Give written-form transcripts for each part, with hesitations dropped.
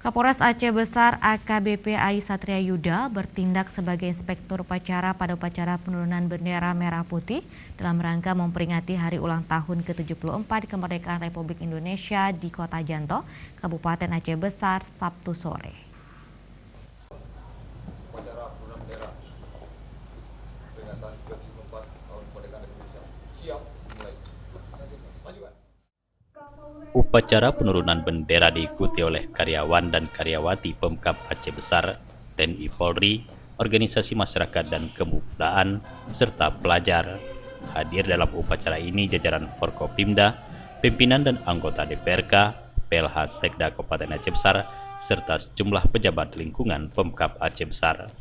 Kapolres Aceh Besar AKBP AI Satria Yuda bertindak sebagai inspektur upacara pada upacara penurunan bendera merah putih dalam rangka memperingati hari ulang tahun ke-74 kemerdekaan Republik Indonesia di Kota Janto, Kabupaten Aceh Besar, Sabtu sore. Upacara penurunan bendera peringatan ke-74 tahun kemerdekaan Indonesia. Siap dimulai. Majukan. Upacara penurunan bendera diikuti oleh karyawan dan karyawati Pemkab Aceh Besar, TNI Polri, organisasi masyarakat dan kepemudaan, serta pelajar. Hadir dalam upacara ini jajaran Forkopimda, pimpinan dan anggota DPRK, PLH Sekda Kabupaten Aceh Besar, serta sejumlah pejabat lingkungan Pemkab Aceh Besar.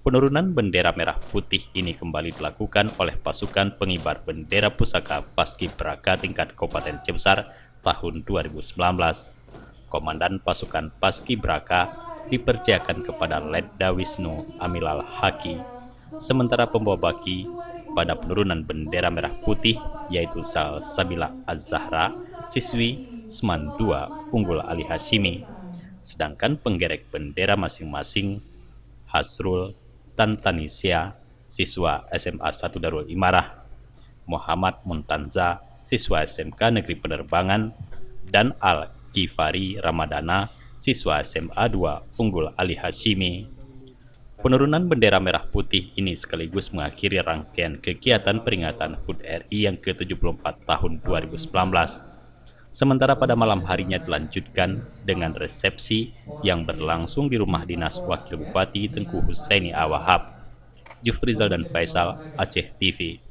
Penurunan bendera merah putih ini kembali dilakukan oleh pasukan pengibar bendera pusaka Paskibraka tingkat Kabupaten Aceh Besar tahun 2019. Komandan pasukan Paskibraka dipercayakan kepada Letda Wisnu Amilal Haki. Sementara pembawa baki pada penurunan bendera merah putih yaitu Salsabila Az-Zahra, siswi Seman 2 Unggul Ali Hashimi. Sedangkan penggerek bendera masing-masing Hasrul Tantanisya, siswa SMA 1 Darul Imarah, Muhammad Muntanza, siswa SMK Negeri Penerbangan, dan Al-Kifari Ramadana, siswa SMA 2 Unggul Ali Hashimi. Penurunan bendera merah putih ini sekaligus mengakhiri rangkaian kegiatan peringatan HUT RI yang ke-74 tahun 2019. Sementara pada malam harinya dilanjutkan dengan resepsi yang berlangsung di rumah dinas Wakil Bupati Tengku Husaini Awahab. Jufrizal dan Faisal, Aceh TV.